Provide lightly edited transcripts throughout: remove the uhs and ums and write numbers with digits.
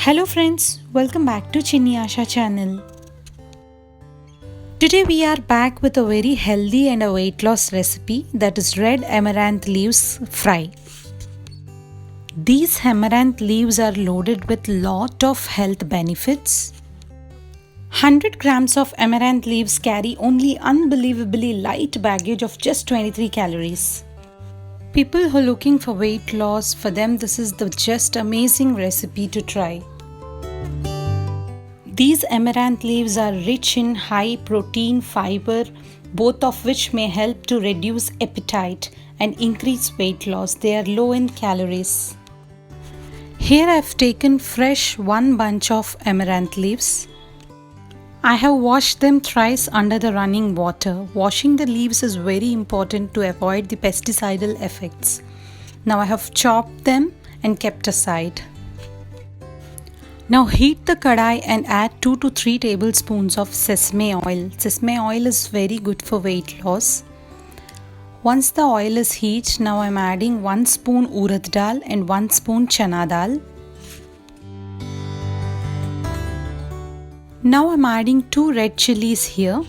Hello friends, welcome back to Chinny channel. Today we are back with a very healthy and a weight loss recipe, that is red amaranth leaves fry. These amaranth leaves are loaded with lot of health benefits. 100 grams of amaranth leaves carry only unbelievably light baggage of just 23 calories. People who are looking for weight loss, for them this is the just amazing recipe to try. These amaranth leaves are rich in high protein, fiber, both of which may help to reduce appetite and increase weight loss. They are low in calories. Here I have taken fresh one bunch of amaranth leaves. I have washed them thrice under the running water. Washing the leaves is very important to avoid the pesticidal effects. Now I have chopped them and kept aside. Now heat the kadai and add 2 to 3 tablespoons of sesame oil. Sesame oil is very good for weight loss. Once the oil is heated, now I am adding 1 spoon URAD dal and 1 spoon CHANA dal. Now I am adding 2 red chilies here.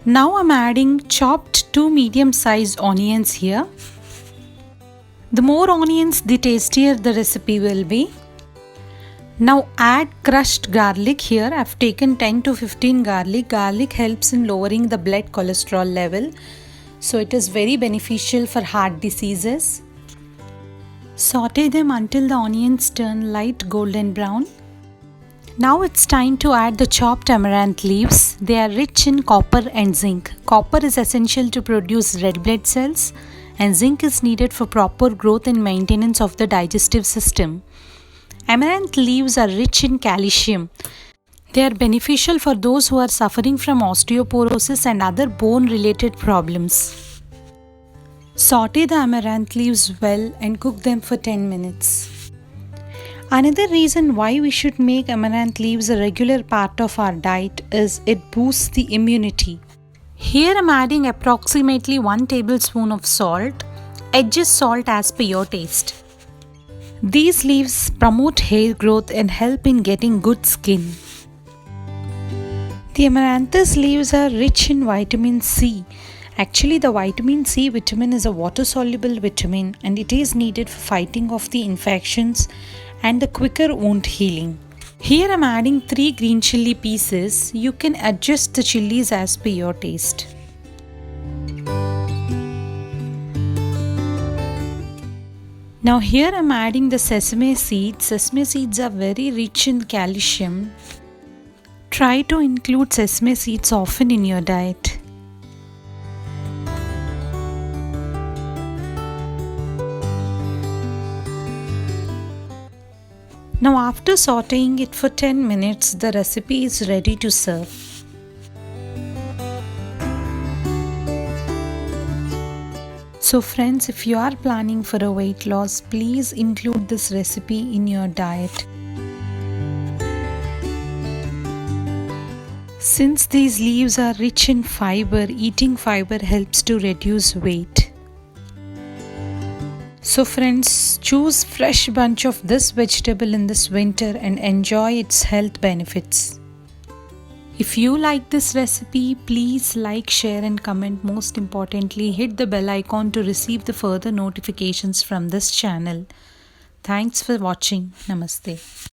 Now I am adding chopped 2 medium-sized onions here. The more onions, the tastier the recipe will be. Now add crushed garlic here. I have taken 10 to 15 garlic. Garlic helps in lowering the blood cholesterol level, so it is very beneficial for heart diseases. Saute them until the onions turn light golden brown. Now it's time to add the chopped amaranth leaves. They are rich in copper and zinc. Copper is essential to produce red blood cells, and zinc is needed for proper growth and maintenance of the digestive system. Amaranth leaves are rich in calcium. They are beneficial for those who are suffering from osteoporosis and other bone-related problems. Saute the amaranth leaves well and cook them for 10 minutes. Another reason why we should make amaranth leaves a regular part of our diet is it boosts the immunity. Here I am adding approximately 1 tablespoon of salt. Adjust salt as per your taste. These leaves promote hair growth and help in getting good skin. The amaranthus leaves are rich in vitamin C. Actually, the vitamin C vitamin is a water-soluble vitamin and it is needed for fighting off the infections and the quicker wound healing. Here I am adding 3 green chilli pieces. You can adjust the chillies as per your taste. Now here I am adding the sesame seeds. Sesame seeds are very rich in calcium. Try to include sesame seeds often in your diet. Now after sauteing it for 10 minutes, the recipe is ready to serve. So friends, if you are planning for a weight loss, please include this recipe in your diet. Since these leaves are rich in fiber, eating fiber helps to reduce weight. So friends, choose fresh bunch of this vegetable in this winter and enjoy its health benefits. If you like this recipe, please like, share and comment. Most importantly, hit the bell icon to receive the further notifications from this channel. Thanks for watching. Namaste.